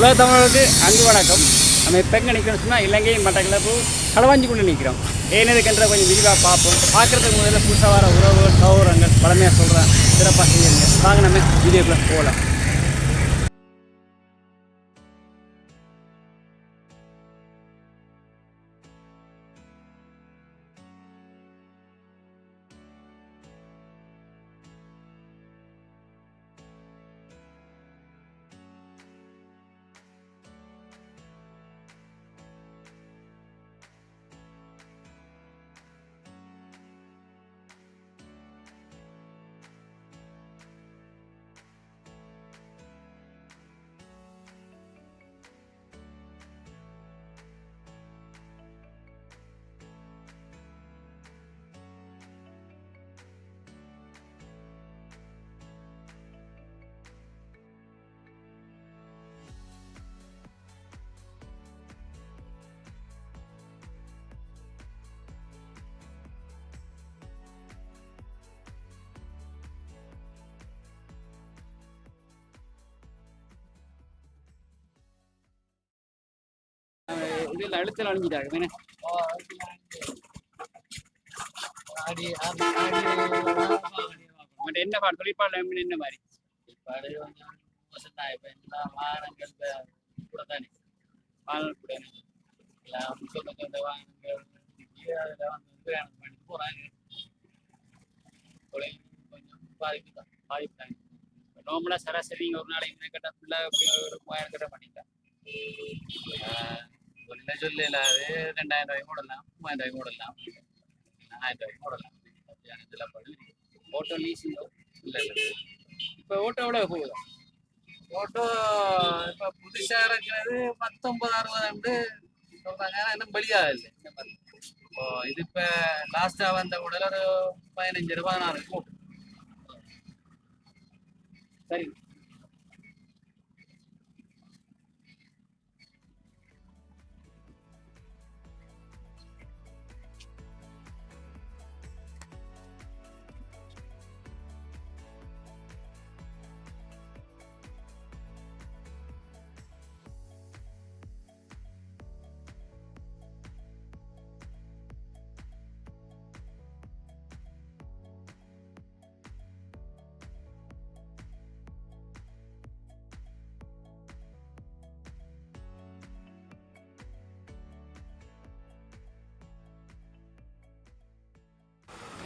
உலக தமிழர்களுக்கு அன்பு வணக்கம். நம்ம இப்போ எங்கே நிற்கிறோம் சொன்னால் இலங்கை மட்டக்களப்பு களவாஞ்சி கொண்டு நிற்கிறோம். ஏனதுக்கென்ற கொஞ்சம் விரிவாக பார்ப்போம். பார்க்குறதுக்கு முதல்ல புதுசாக வர உறவுகள் சௌரங்கள் பழமையாக சொல்கிறேன், சிறப்பாக செய்யுங்க. வாங்க நம்ம வீடியோக்குள்ளே போகலாம். இதில் அழுத்தல் அழிஞ்சிட்டாங்க என்ன பாடு தொழிற்பாடு என்ன மாதிரி பாடு வாகனங்கள் கூட தானே வாகனங்கள் கூட எல்லாம் சொந்த சொந்த வாகனங்கள் அதில் வந்து பண்ணி போகிறாங்க. தொழில் கொஞ்சம் பாதிப்பு தான் நார்மலாக சராசரி ஒரு நாளைக்கு கட்ட ஃபுல்லாக ஒரு 3000 கட்ட பண்ணிட்டேன். சொல்ல சொல்லல அது 2000 ரூபாய் போடலாம், 3000 ரூபாய் போடலாம், 1000 ரூபாய் போடலாம். இதெல்லாம் பண்ணி ஓட்டோ லீஸிங் இல்லை இல்லை. இப்போ ஓட்டோ எவ்வளோ போகுது? ஓட்டோ இப்போ புதுசாக இருக்கிறது 1960 சொல்கிறாங்க. இன்னும் வெளியாக இல்லை இந்த மாதிரி. இப்போ இது இப்போ லாஸ்ட்டாக வந்த கூட ஒரு 15 16 போட்டு சரி.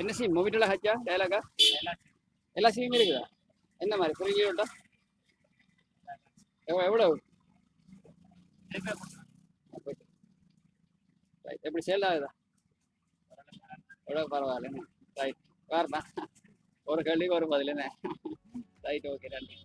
என்ன சீன் மூவிட்டெல்லாம் ஹச்சா டைலாகா எல்லா சீனுமே இருக்குதா? என்ன மாதிரி குறுகிய விட்டா எவ்வளோ எப்படி சேல் ஆகுதா? எவ்வளோ பரவாயில்ல. ரைட் வேறுண்ணா ஒரு கேள்விக்கு ஒரு பதில் என்ன? ரைட் ஓகே நன்றி.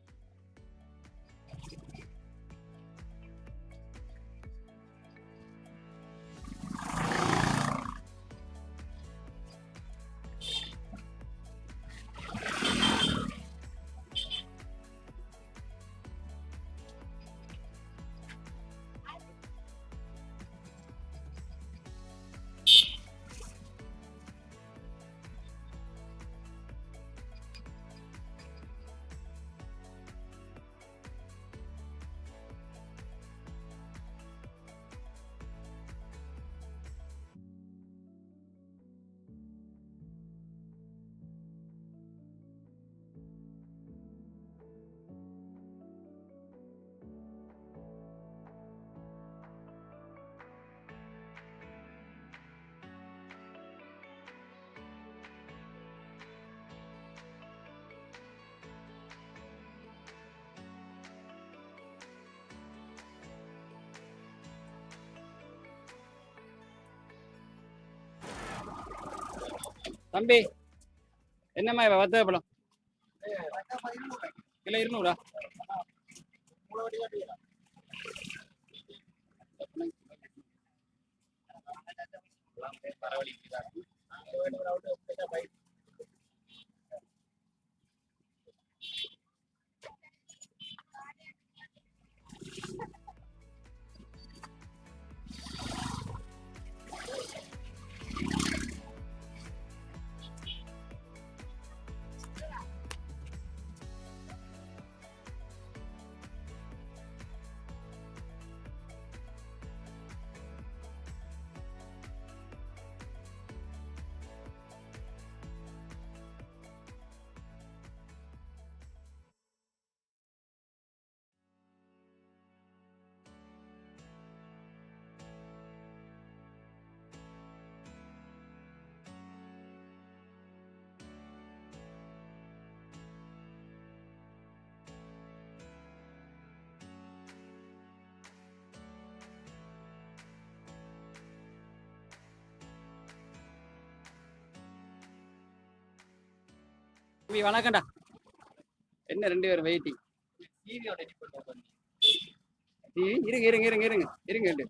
தம்பி என்னம்மா வத்த பழம் கிலோ 200 தம்பி வணக்கம்டா. என்ன 2 பேரும் வெயிட்டிங்? டிவி இருங்க இருங்க இருங்க இருங்க இருங்க இருங்க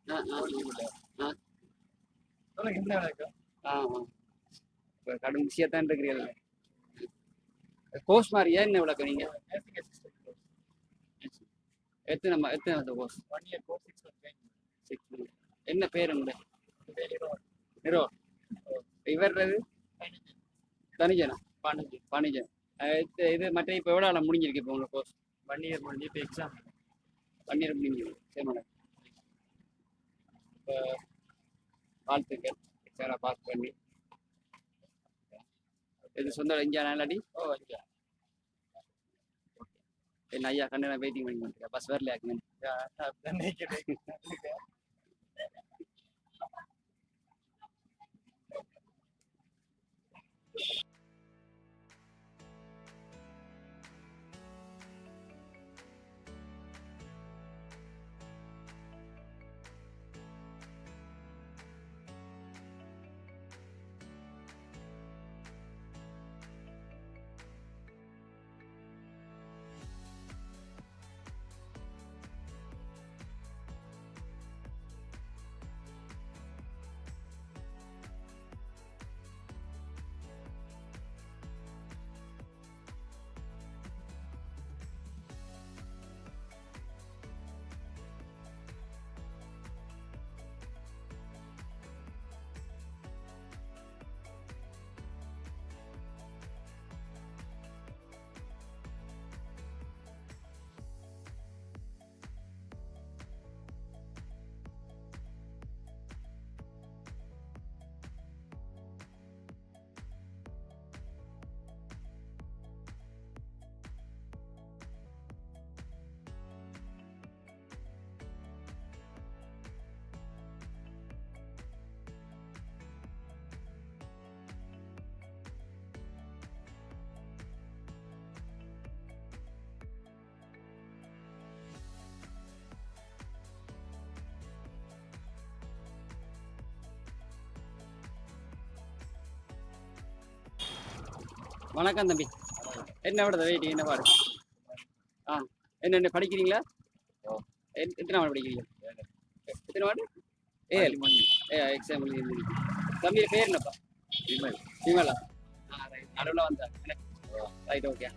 ஆ ஆ ஆ ஆ இப்போ கடும் விஷயத்தான் இருக்கிறீர்கள். கோர்ஸ் மாதிரியா என்ன விளக்கம் நீங்க? எத்தனை அந்த கோர்ஸ்? 6 months. என்ன பேர் உண்டு? நிரோ. இவர்றது தனிஜனா? பாண்டிஜன். இது மற்ற இப்போ எவ்வளோ நாள் முடிஞ்சிருக்கு இப்போ உங்கள் கோர்ஸ்? 1 year முடிஞ்சு இப்போ எக்ஸாம் 1 year முடிஞ்சிருக்கு. சரி மேடம், இப்போ வாழ்த்துக்கள். எக்ஸாம் பாஸ் பண்ணி இது சொந்த இங்கே இல்லாட்டி என்ன ஐயா கண்டு நான் வெயிட்டிங் பண்ணி பண்ணிருக்கேன். பஸ் வரல ஆக்குமே. வணக்கம் தம்பி. என்ன விட வெயிட்டிங் என்ன பாரு? ஆ என்ன படிக்கிறீங்களா? எத்தனை வாரம் படிக்கிறீங்க? எத்தனை வாரம்? எக்ஸாம் எழுதி. தம்பி பேர் என்னப்பா? விமலா. நடுவில் வந்தா ரைட் ஓகே.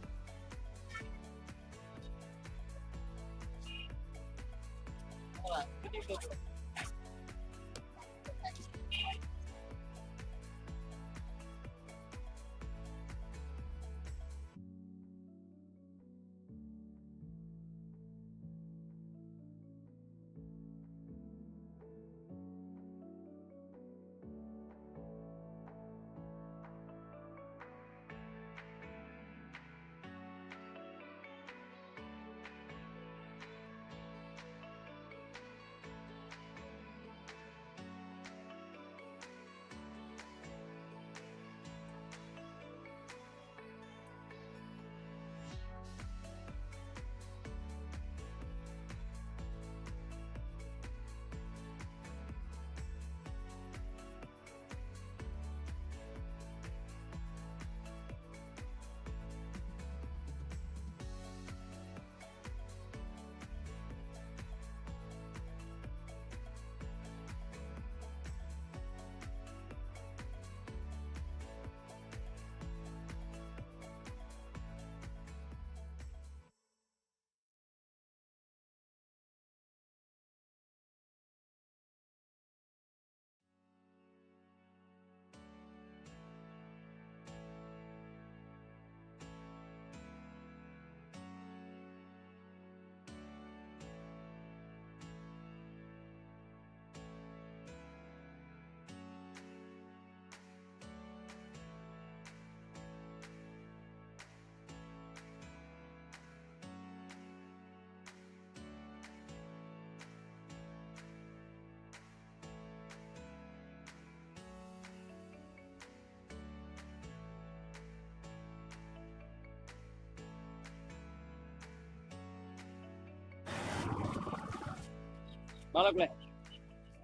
பாலக்குள்ள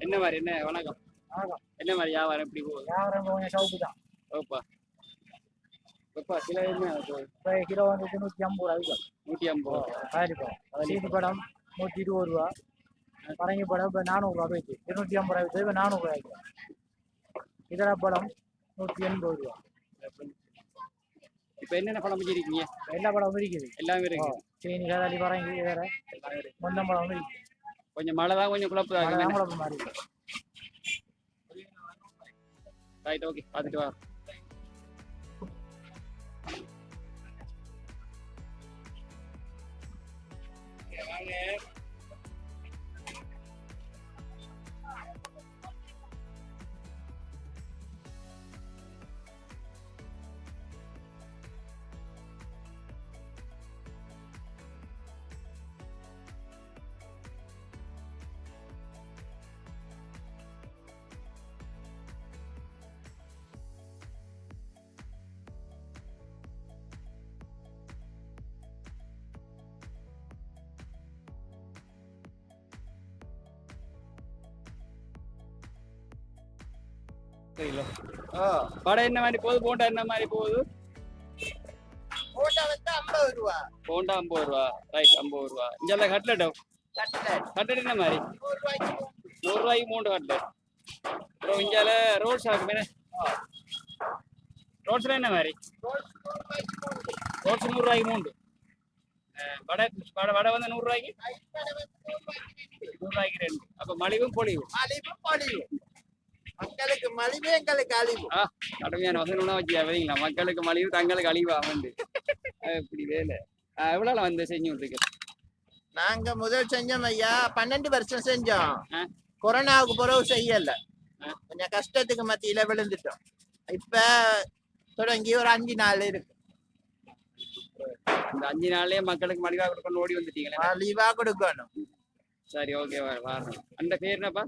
என்ன மாதிரி என்ன வணக்கம் என்ன மாதிரி வியாபாரம் எப்படி போகுது? வியாபாரம் கொஞ்சம் சவுக்கு தான். ஓப்பா இப்போ கிலோ என்ன இப்போ கிலோ வந்து 150 ரூபா விற்கும். 150. காலிப்பழம் சீனி பழம் 120 ரூபா. பரங்கி பழம் இப்போ 400 ரூபா போயிடுச்சு. 250 ரூபா விற்று இப்போ 400 ரூபா விற்கும். இதர பழம் 180 ரூபா. இப்போ என்னென்ன பழம் வச்சிருக்கீங்க? எல்லா பழமும் இருக்குது. எல்லாமே இருக்கு. சீனி கதாளி பரங்கி வேற மொந்தம் பழம் இருக்குது. கொஞ்சம் மழை தான் கொஞ்சம் குழப்பம் குழப்பம் மாதிரி இருக்கு. ரைட், ஓகே, பார்த்துட்டு வா. கிலோ வடை என்ன மாதிரி போகுது? போண்டா என்ன மாதிரி போகுது? போண்டா வந்து 50 ரூபா. போண்டா 50 ரூபா. ரைட், 50 ரூபா. இங்கே கட்லெட்டோ? கட்லெட் என்ன மாதிரி? 100 ரூபாய்க்கு 3 கட்லெட். அப்புறம் இங்கே ரோல்ஸ் ஆகுமே. ரோல்ஸ்ல என்ன மாதிரி? ரோல்ஸ் 100 ரூபாய்க்கு 3. வடை வடை வந்து 100 ரூபாய்க்கு 100 ரூபாய்க்கு 2. அப்போ மலிவும் பொலிவும். மக்களுக்கு மலிவு, எங்களுக்கு அழிவு. கடுமையான வசனம் வச்சு வைங்களா? மக்களுக்கு மலிவு, தங்களுக்கு அழிவா வந்து இப்படி வேலை. எவ்வளோ வந்து செஞ்சு விட்டுருக்கு? நாங்க முதல் செஞ்சோம் ஐயா, 12 வருஷம் செஞ்சோம். கொரோனாவுக்கு பிறகு செய்யல, கொஞ்சம் கஷ்டத்துக்கு மத்தியில விழுந்துட்டோம். இப்ப தொடங்கி ஒரு 5 நாள் இருக்கு. இந்த 5 நாள்லயே மக்களுக்கு மலிவா கொடுக்கணும் ஓடி வந்துட்டீங்களா? மலிவா கொடுக்கணும். சரி, ஓகே, வரணும். அந்த பேர் என்னப்பா?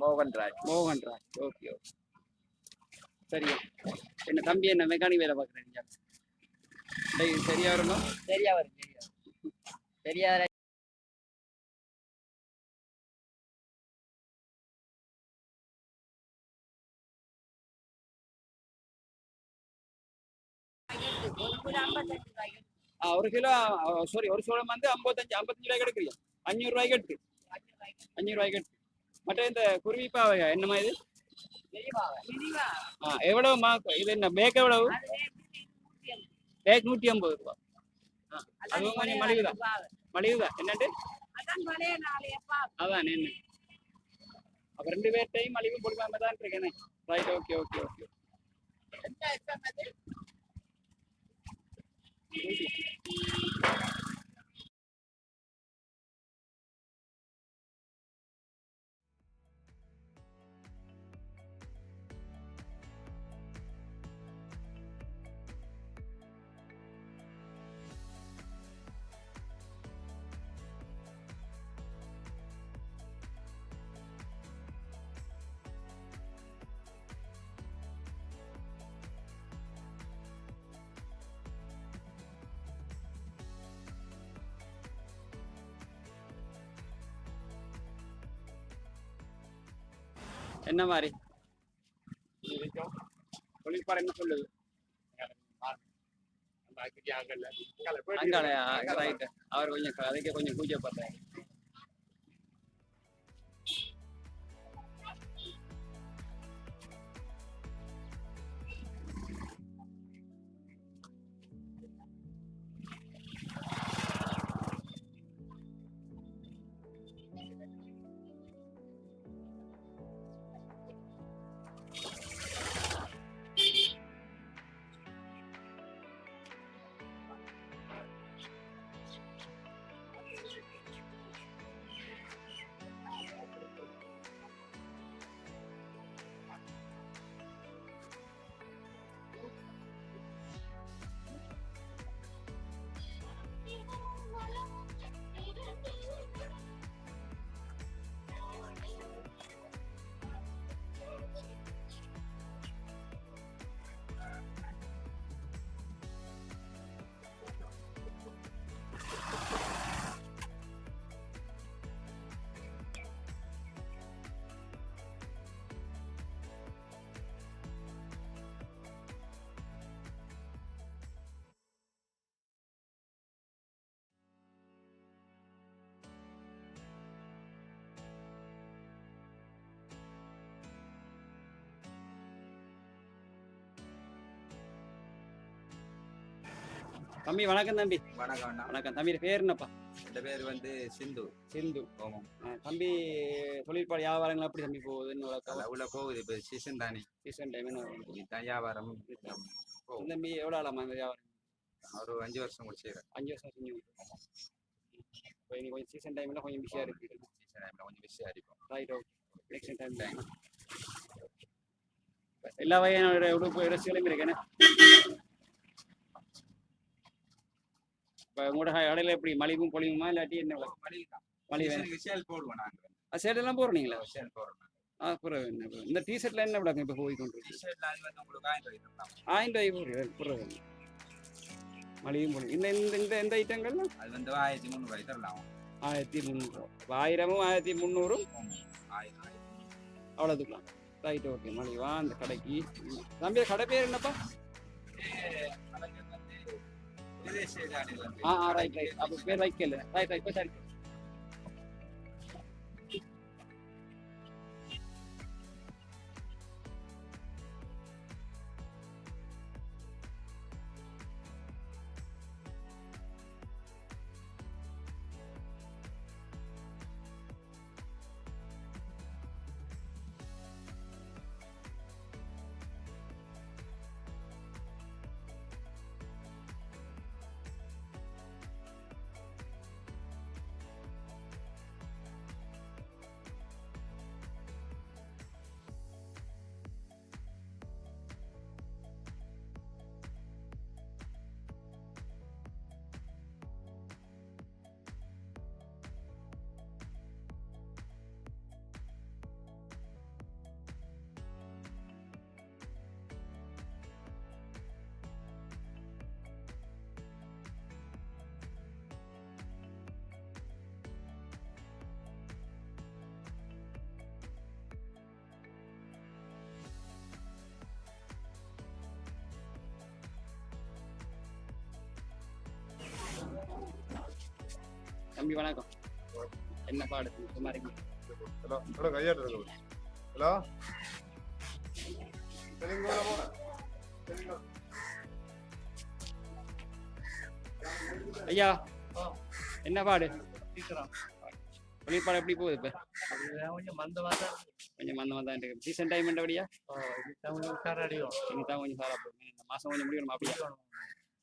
மோகன்ராஜ். Mohanraj, okay okay. சரியா. என்ன தம்பி என்ன மெக்கானிக் வேலை பார்க்குறேன். சரியா வருமா? சரியா வரும். சரியா ஒரு கிலோ சாரி, ஒரு சோளம் வந்து 55 ரூபாய்க்கு எடுக்கிறீங்க. 500 ரூபாய்க்கு எடுத்து 500 ரூபாய்க்கு எடுத்து. மற்ற இந்த குருவிப்பா என்னமா இது? எவ்வளவு இது? என்ன பேக் எவ்வளவு? பேக் 150 ரூபா. அதுவும் கொஞ்சம் மலிவுதான். மலிவுதான். என்னண்டு அதான் என்ன அப்ப 2 பேர்ட்டையும் மலிவு கொடுக்காம தான் இருக்கேன். Right, okay okay okay. என்ன மாதிரி தொழிற்பாடு என்ன சொல்லுது? அங்காலையா? ரைட். அவர் கொஞ்சம் அதுக்கு கொஞ்சம் கூச்சப்படுறாரு. தம்பி வணக்கம் தம்பி. வணக்கம் அண்ணா. வணக்கம் தம்பி. பேர் என்னப்பா? என் பேர் வந்து சிந்து. சிந்து. ஆமாம். தம்பி தொழிற்பாடு வியாபாரங்கள் எப்படி தம்பி போகுதுன்னு உள்ள போகுது. இப்போ சீசன் தானே. சீசன் டைம் என்ன இதுதான் வியாபாரம். தம்பி எவ்வளோ ஆளாமா இந்த வியாபாரம்? ஒரு 5 வருஷம் முடிச்சுக்கிறேன். 5 வருஷம் செஞ்சு. இப்போ இன்னைக்கு கொஞ்சம் சீசன் டைம்ல கொஞ்சம் பிஸியாக இருக்கு. சீசன் டைம்ல கொஞ்சம் பிஸியாக இருக்கும். Right, okay. எலெக்ஷன் டைம் எல்லா வகையான உடுப்பு ட்ரெஸ்ஸுகளும் இருக்குன்னு. இப்போ உங்களோட கடையில் எப்படி மலிவும் பொலிவுமா இல்லாட்டி என்ன? மலிவு சேல் போடுவோம் நாங்கள். சேலெல்லாம் போடுறீங்களா? சேல் போடுறோம். அப்புறம் என்ன இந்த டிஷர்ட்ல என்ன விடாங்க இப்போ போய் கொண்டு டிஷர்ட்ல அது வந்து உங்களுக்கு 1000 ரூபாய் போடுறது மலிவும் பொலிவும். இந்த இந்த இந்த எந்த ஐட்டங்கள் அது வந்து 1300 தரலாம். 1300. 1000ம் 1300 அவ்வளோதுக்கலாம். Right, okay. மலிவா அந்த கடைக்கு. தம்பி கடை பேர் என்னப்பா? Right right. அப்போ பேர் வைக்கல. Right right. இப்போ சரி. தம்பி வணக்கம். என்ன பாடு சுமாரி? ஹலோ ஹலோ கையாட்டு இருக்கு. ஹலோ ஐயா என்ன பாடு? தொழிற்பாடு எப்படி போகுது? இப்போ கொஞ்சம் மந்தமாக தான் கொஞ்சம் மந்தமாக தான் இருக்கு. சீசன் டைம் என்றபடியா கொஞ்சம் உஷாராக அடிக்கும். இன்னைக்கு தான் கொஞ்சம் சாரா போகும். இந்த மாதம் கொஞ்சம் முடியணும் அப்படியா?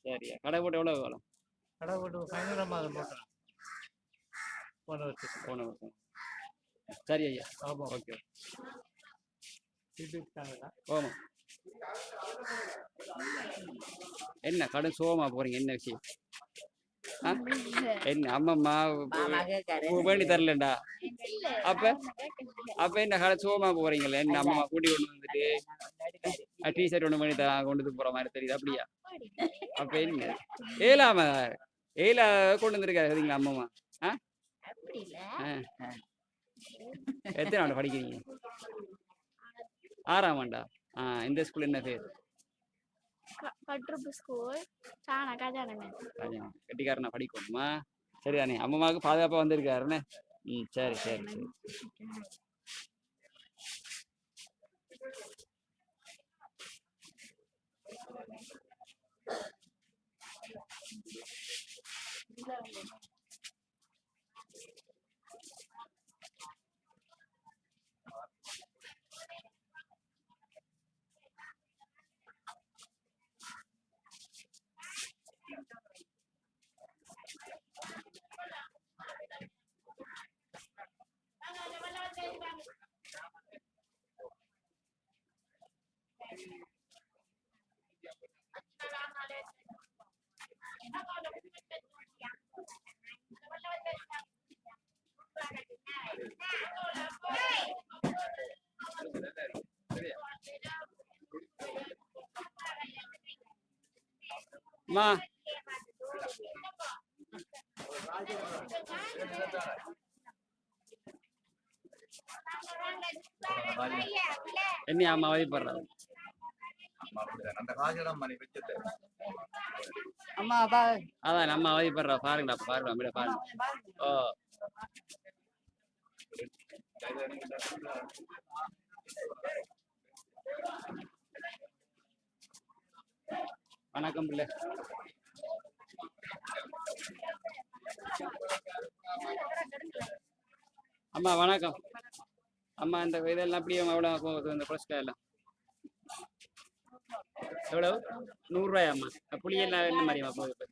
சரியா. கடை போட்டு எவ்வளோ காலம்? கடை போட்டு 15 மாதம் போட்டேன். போன வருஷம். சரி ஐயா. ஆமாம். ஓகே. இருக்காங்களா? ஆமாம். என்ன கடன் சோகமா போறீங்க? என்ன விஷயம்? என்ன அம்மம்மா வேண்டி தரலண்டா? அப்ப என்ன கடை சோகமா போறீங்களே? என்ன அம்மா கூட்டி கொண்டு வந்துட்டு டிஷர்ட் ஒன்று பண்ணி கொண்டு போற மாதிரி தெரியுது அப்படியா? அப்ப என்ன ஏலா கொண்டு வந்துருக்காரு அம்மம்மா? எத்தனை ஆண்டு படிக்கிறீங்க? 6ஆம் ஆண்டா? இந்த ஸ்கூல் என்ன பேர்? கட்டிக்காரனா படிக்கணுமா? சரிதானே. அம்மாவுக்கு பாதுகாப்பா வந்திருக்காருன்னு. சரி சரி சரி. மா என்ன அம்மா வழிபடுறாங்க? அதான் நம்ம வழிபடுறா. பாருங்கடா பாருங்க அப்படியே பாருங்க. ஓ வணக்கம் பிள்ளை. அம்மா வணக்கம். அம்மா இந்த இதெல்லாம் அப்படியே எவ்வளோ போகுது இந்த புரஸ்கார் எல்லாம் எவ்வளவு 100 ரூபாயாம்மா? புளியெல்லாம் என்ன மாதிரிம்மா போகுது இப்போ?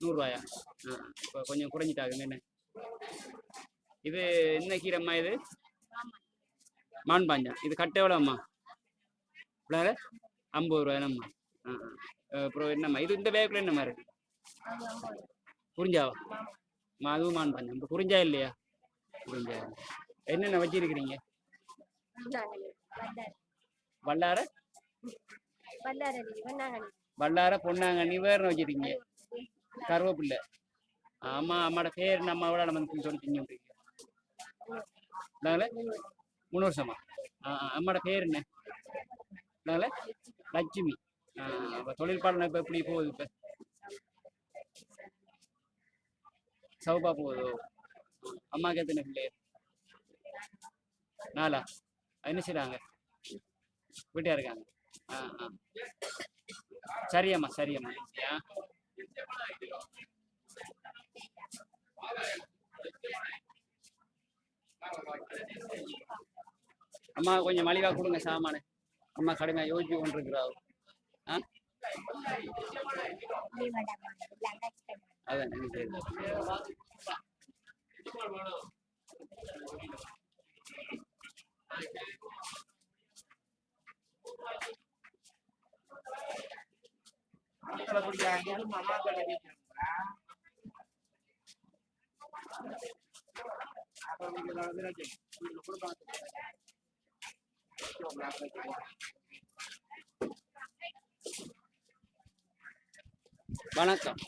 100 ரூபாயா? இப்போ கொஞ்சம் குறைஞ்சிட்டாங்க என்ன? இது என்ன கீரைம்மா இது? மான்பாஞ்சா. இது கட்டை எவ்வளோம்மா? இவ்வளோ 50 ரூபா என்னம்மா? அப்புறம் என்னம்மா இது இந்த பேக்குள்ள என்னம்மா இருக்கு? குறிஞ்சாவா? அதுவும் மான்பாஞ்சா. இப்போ குறிஞ்சா இல்லையா? குறிஞ்சா. என்னென்ன வச்சிருக்கிறீங்க? வல்லார வல்லார பொன்னாங்கண்ணி வேறு வச்சிருக்கீங்க. கருவேப்பில்லை. அம்மா அம்மாவோட பேர் நம்ம அவ்வளோ நம்ம சொல்லி திங்க நாங்களே 3 வருஷமா. அம்மாவோட பேர் என்ன? நாங்களே லட்சுமி. இப்போ தொழிற்பாடனை இப்போ எப்படி போகுது? இப்போ சவுப்பா போகுதோ? அம்மாவுக்கு எத்தனை பிள்ளையர்? 4. என்ன செய்றாங்க? வீட்டியா இருக்காங்க. சரியம்மா சரியம்மா. அம்மா கொஞ்சம் மலிவா கொடுங்க சாமான. அம்மா கடுமையா யோசிச்சு கொண்டிருக்கிறாள். அதான் வணக்கம்.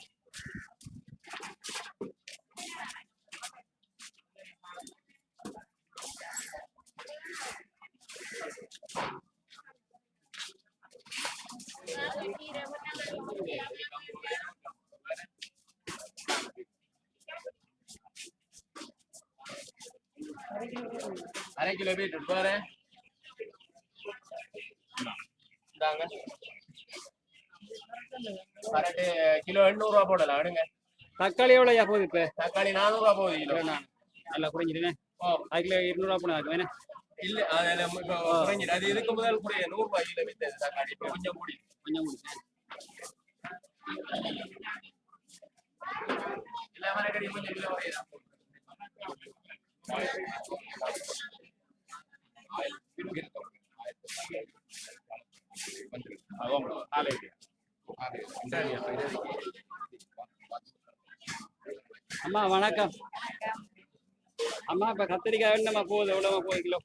அரை கிலோ பீட்ரூட் பாரு. கரெக்டு கிலோ 800 ரூபா போடலாம். அடுங்க. தக்காளி எவ்வளோயா போகுது? இப்போ தக்காளி 400 ரூபா போகுது கிலோ. நல்லா குறைஞ்சிடுங்க. 1 கிலோ 200 ரூபா போனா வேணா இல்ல. அது குறைஞ்சிடு. அது இதுக்கு முதல் கூட 100 ரூபாய் கிலோ வித்தது தக்காளி. இப்போ கொஞ்சம் கூடி எல்லா மரக்கறி கொஞ்சம் கிலோ வரையலாம். அம்மா வணக்கம். அம்மா இப்ப கத்திரிக்காய் என்னம்மா போகுது? எவ்வளோமா போகுது கிலோ?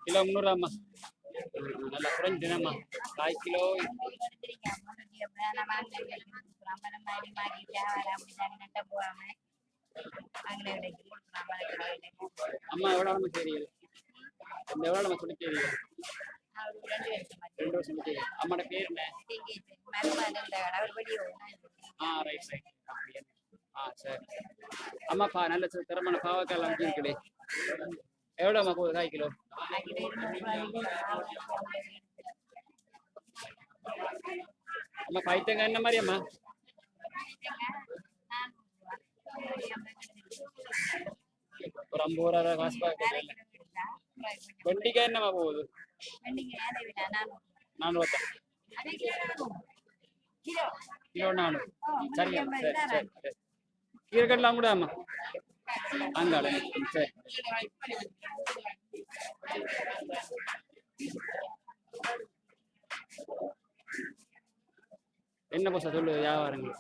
கிலோ 300 அம்மா. நல்லா குறைஞ்சிட்டுனம்மா. 1 கிலோ அம்மா எவ்வளோ நம்ம தெரியுது? இந்த எவ்வளோ நம்ம சொல்லி தெரியுது? 2 வருஷம் தெரியுது. அம்மாட பேர் என்ன? Right right. அப்படியே. சரி. அம்மா நல்ல தரமான பாவக்காய் எல்லாம் வச்சிருக்குது. எவ்வளோம்மா போகுது 1 கிலோ? அம்மா பைத்தங்க என்ன மாதிரி அம்மா? ஒரு 50 ரூபா காசு பார்க்க. வெண்டிக்காய் என்னம்மா போகுது? 400. கிலோ 400. சரியா? சரி சரி சரி. கீரைக்கடலாம் கூட அம்மா அங்காட. சரி. என்ன பசா சொல்லு வியாபாரங்கள்?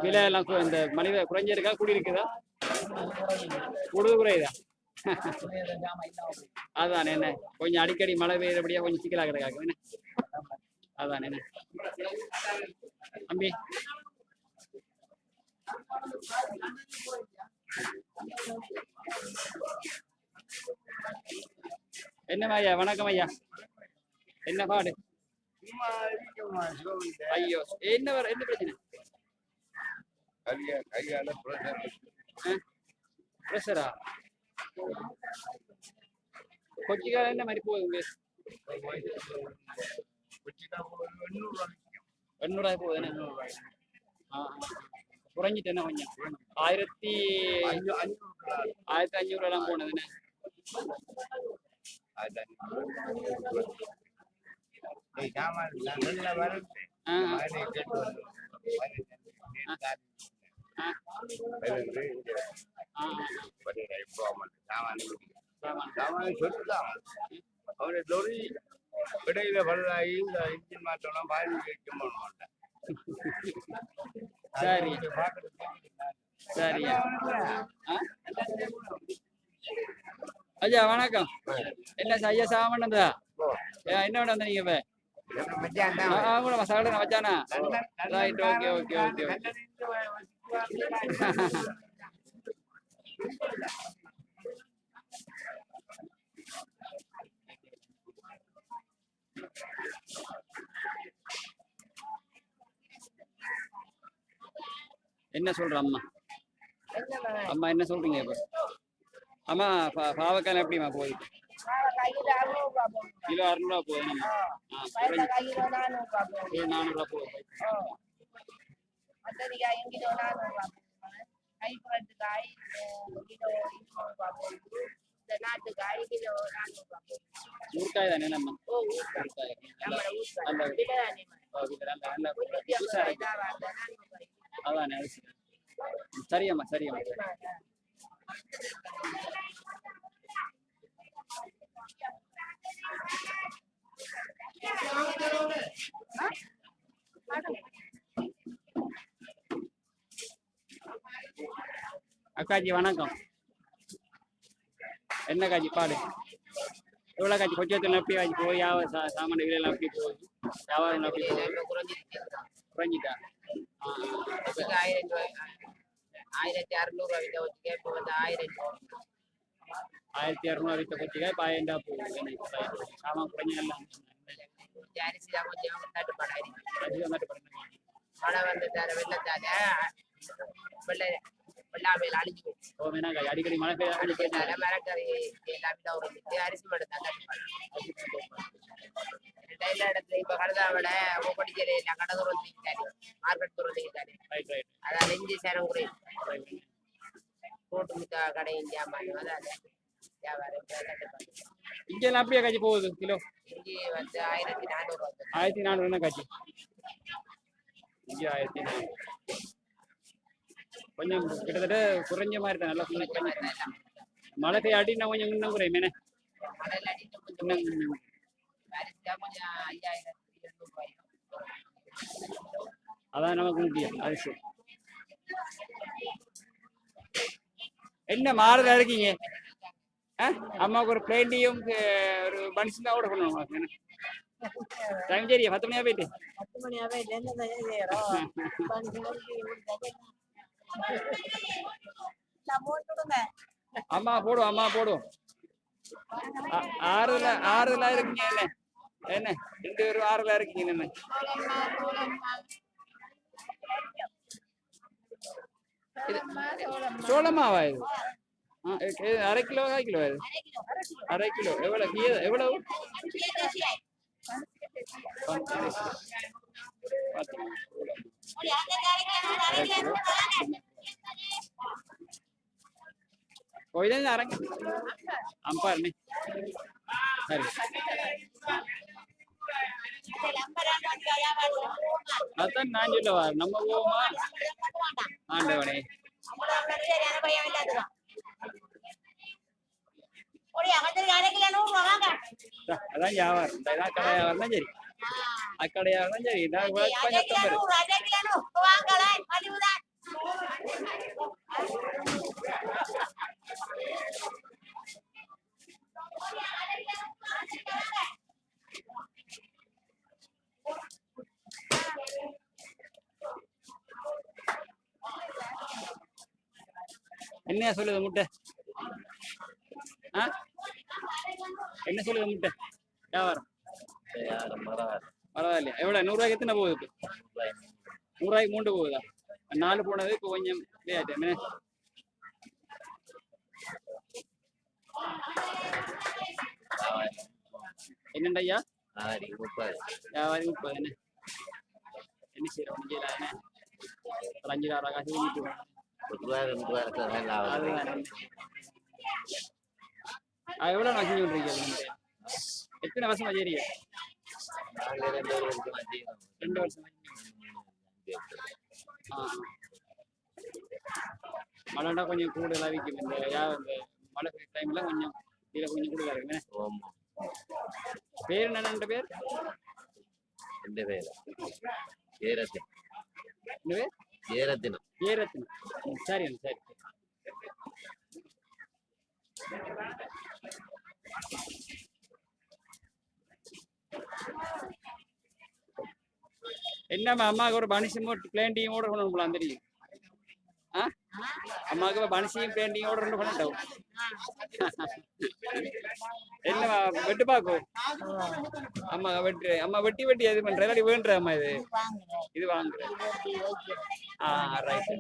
விலை எல்லாம் இந்த மலிவா குறைஞ்சிருக்கா கூடி இருக்குதா? கூடுது குறையுதா? அதான் என்ன கொஞ்சம் அடிக்கடி மழை பெய்யறபடியா கொஞ்சம் சிக்கலா கிடக்காங்க என்ன? அதான் என்ன தம்பி? என்னம்மா ஐயா? வணக்கம் ஐயா. என்ன பாடு? ஐயோ என்ன பிரச்சனை? பிரஷரா? கொச்சிக்கால என்ன மாதிரி போகுது? 800 போகுது என்ன? குறைஞ்சிட்டு என்ன கொஞ்சம் 1500 எல்லாம் போனது என்ன? ஆ, ஆ, இடையில பழுதாகி இந்த இன்ஜின் மாற்றம்லாம் 15 லட்சம் பண்ண மாட்டேன். சரி சரியா. ஐயா வணக்கம். என்ன ஐயா சாமானதா? என்ன வேணும் வந்தீங்க இப்ப? கூட மசாலா வச்சானா? Right, okay okay okay okay. என்ன சொல்ற அம்மா? அம்மா என்ன சொல்றீங்க இப்ப? அம்மா பாவக்காய் எப்படிமா போகுது? கிலோ 600 போகுது. நம்ம கிலோ 400 போகுது. ஊறுகாய் தானே நம்ம? ஊறுகாய். அதானே அது சரி. சரியம்மா சரியம்மா. அக்காஜி வணக்கம். என்ன காஜி பாடு? எவ்வளோ காஜி? கொஞ்சத்தில் எப்படி காஜி போய் சாமான எல்லாம் எப்படி போகுது? வியாபாரம் எப்படி போகுது? குறைஞ்சிட்டா? 1600 வித்த வச்சுக்க இப்போ வந்து 1600 வித்த கொச்சிக்கா இப்போ 1000 போகுது. சாமான் குறைஞ்சி நல்லா அரிசி தான் கொஞ்சம் தட்டுப்பாடாயிருக்கு. மழை மழை வந்துட்டார வெள்ளத்தால வெள்ளாமையில அழிஞ்சு போச்சு. அடிக்கடி மழை பெய்யாத மரக்கறி எல்லாமே தான் வந்துச்சு. அரிசி மட்டும் தான் தட்டுப்பாடு. எல்லா இடத்துல இப்ப கழுதாவிட ஒப்படிச்சேரி எல்லாம் கடை துறந்துக்கிட்டாரு, மார்க்கெட் துறந்துக்கிட்டாரு. அதால இஞ்சி சேரம் குறையும். ரோட்டு முத்த கடை இஞ்சாமான் அதால வியாபாரம் தட்டுப்பாடு. இங்கெல்லாம் அப்படியே காய்ச்சி போகுது கிலோ? இஞ்சி வந்து 1400 வந்து 1400 காய்ச்சி. இஞ்சி 1400 கொஞ்சம் கிட்டத்தட்ட குறைஞ்ச மாதிரி தான். நல்லா கொஞ்சம் குறைஞ்ச மழை பெய்யாட்டினா கொஞ்சம் இன்னும் குறையும். என்ன மழையில் அடித்து கொஞ்சம் அரிசியா கொஞ்சம் 5200 அதான் நமக்கு முக்கியம் அரிசி. என்ன மாறுதா இருக்கீங்க? அம்மாவுக்கு ஒரு பிளேண்டியும் ஒரு பன்ஸ் தான் கூட பண்ணுவோம். டைம் சரியா? 10 மணியா போயிட்டு 10 மணியாவே என்ன செய்யறோம்? அம்மா போடும், அம்மா போடும். ஆறுதலா இருக்கீங்க. என்ன என்ன 2 பேரும் ஆறுதலா இருக்கீங்க. என்ன சோளமாவா இது? 1/2 கிலோ 1/2 கிலோ இது? 1/2 கிலோ எவ்வளவு? எவ்வளவு? कोई आ रहा अंपार नहीं सर अतन நான் சொல்லுவார் நம்ம போமா ஆண்டவனே அதான் வியாபாரம். இதான் கடை வியாபாரம் தான் சரி. அக்கடை வியாபாரம் தான் சரி. இதான் என்ன சொல்லுது முட்டை? என்ன சொல்லுது முட்டை வியாபாரம்? பரவாயில்லையா? எவ்வளவு? 100 ரூபாய்க்கு எத்தனை போகுது? 100 ரூபாய்க்கு 3 போகுதா? 4 போனது இப்போ கொஞ்சம் என்ன என்னண்டா ஐயா? வியாபாரி 30 என்ன என்ன செய்யறோம் ஒன்றும் செய்யலாம் ஒரு 5,000 காசு வீட்டு அதுதான் எவ்வளோ நான் செஞ்சு கொண்டிருக்கீங்க எத்தனை வருஷமா செய்றீங்க 2 வருஷம் மழைன்னா கொஞ்சம் கூடுதலாக விற்கும் இந்த மழை டைம்ல கொஞ்சம் இதில் கொஞ்சம் கூடுதலாக இருக்குங்க பேர் என்ன பேர் எந்த பேர் ஏரத்தினம் என்ன பேர் ஏரத்தினம் ஏரத்தினம் சரி சரி என்னம்மா அம்மாவுக்கு ஒரு பனிஷும் பிளேண்டியும் ஓட கொண்டு போகலாம் தெரியும் ஆ அம்மாவுக்கு பனிஷையும் பிளேண்டியும் ஓட கொண்டு பண்ணட்டும் என்னம்மா வெட்டு பாக்கும் அம்மா வெட்டி எது பண்ற இல்லாட்டி வேண்டுற அம்மா இது வாங்குற ரைட்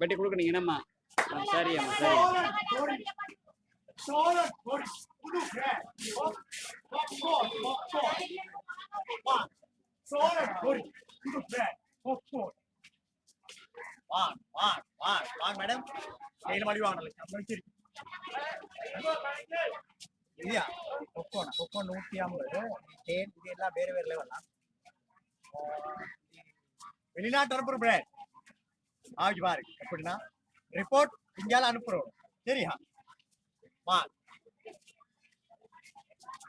வெட்டி கொடுக்குறீங்க என்னம்மா சரி அம்மா சரி மேடம் மணி வாங்கல இல்லையா கொக்கோ 150 தேன் இது எல்லாம் வேறு வேறு லெவலாம் வெளிநாட்டு அனுப்புற பிராண்ட் ஆகி பாரு எப்படின்னா ரிப்போர்ட் இந்தியால அனுப்புறோம் சரியா வா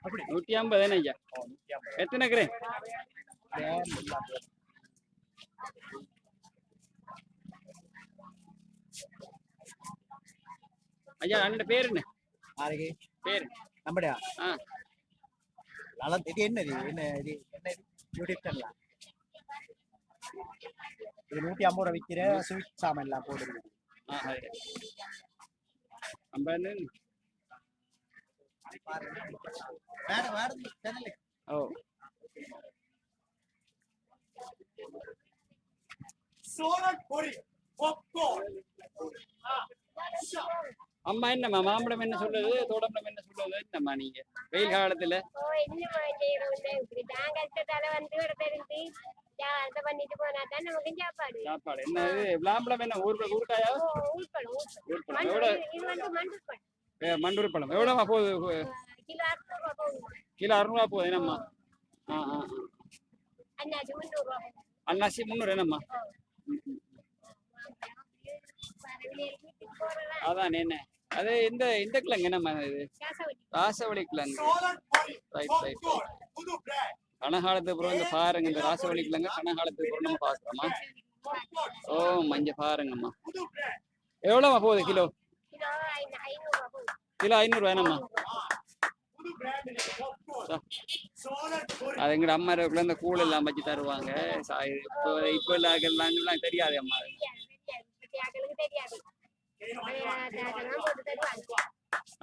அப்படி 150 ஐயா எத்தனை கிரேம் ஐயா அண்ணன் பேர் என்ன ஆருக்கு பேர் நம்மடையா நல்லா இது என்னது என்ன இது யூடியூப் சேனலா இது 150 ரூபா விற்கிற ஸ்வீட் சாமான் எல்லாம் போடுறது ஓ அம்மா என்னம்மா மாம்பழம் என்ன சொல்றது தோடம்பழம் என்ன சொல்றது என்னம்மா நீங்க வெயில் காலத்துல சாப்பாடு என்ன மாம்பழம் என்ன ஊருக்காயா மண்டூர் பழம் எவ்வளோமா போகுது கிலோ 600 போகுது என்னம்மா அன்னாசி 300 என்னம்மா அதான் என்ன அது இந்த கிழங்கு என்னம்மா இது ராசவழி கிழங்கு ரைட் ரைட் கனகாலத்துக்கு அப்புறம் இந்த பாருங்க இந்த ராசவழி கிழங்கு கனகாலத்துக்கு அப்புறம் நம்ம பாக்குறோமா ஓ மஞ்சள் பாருங்கம்மா எவ்வளோமா போகுது கிலோ 500 வேணாம்மா அது எங்கட அம்மா இருக்குள்ள இந்த கூழ் எல்லாம் வச்சு தருவாங்க இப்போ எல்லாம் தெரியாது அம்மா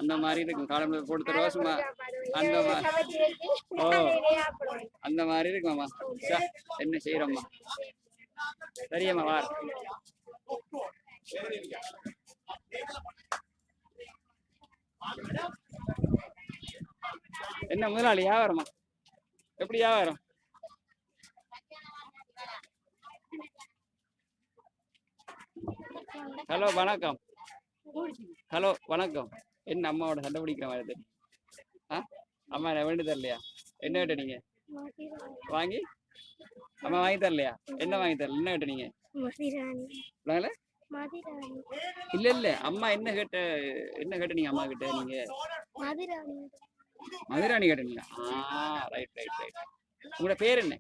அந்த மாதிரி இருக்கும் காலம்பு போட்டு தருவா சும்மா அந்த மாதிரி ஓ அந்த மாதிரி இருக்குமாம்மா என்ன செய்யறோம்மா சரியம்மா வார என்ன முதலாளி வியாபாரமா எப்படி வியாபாரம் ஹலோ வணக்கம் ஹலோ வணக்கம் என்ன அம்மாவோட சண்டை பிடிக்கிற மாதிரி தெரியும் அம்மா நான் வேண்டி தரலையா என்ன கேட்ட நீங்க வாங்கி அம்மா வாங்கி தரலையா என்ன வாங்கி தரல என்ன கேட்ட நீங்க இல்ல இல்ல அம்மா என்ன கேட்ட நீங்க அம்மா கிட்ட நீங்க மதுராணி கேட்டீங்களா ரைட் ரைட் ரைட் உங்களோட பேர் என்ன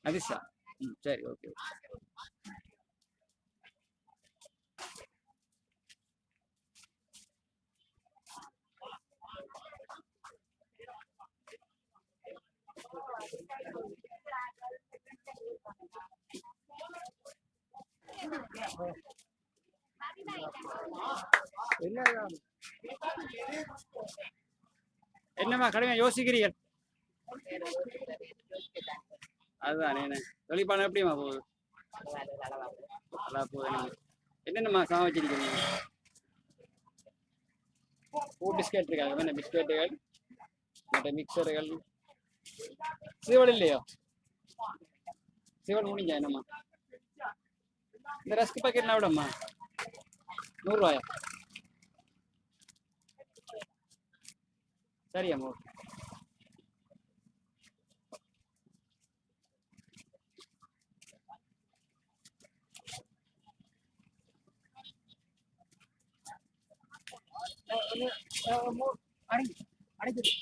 அதிஷா சரி ஓகே என்னம்மா கடுமையா யோசிக்கிறீர்கள் அதுதான் என்ன தொழிற்பான எப்படிமா போகுது நல்லா போகுது என்னென்னம்மா சமைச்சிருக்கீங்க பிஸ்கெட் இருக்காங்க என்ன பிஸ்கெட்டுகள் மற்ற மிக்சர்கள் சீவல் இல்லையோ சிவன் முடிஞ்சா என்னம்மா இந்த ரஸ்க் பாக்கெட் எவ்வளோம்மா 100 ரூபாயா சரியாம்மா அடைக்குது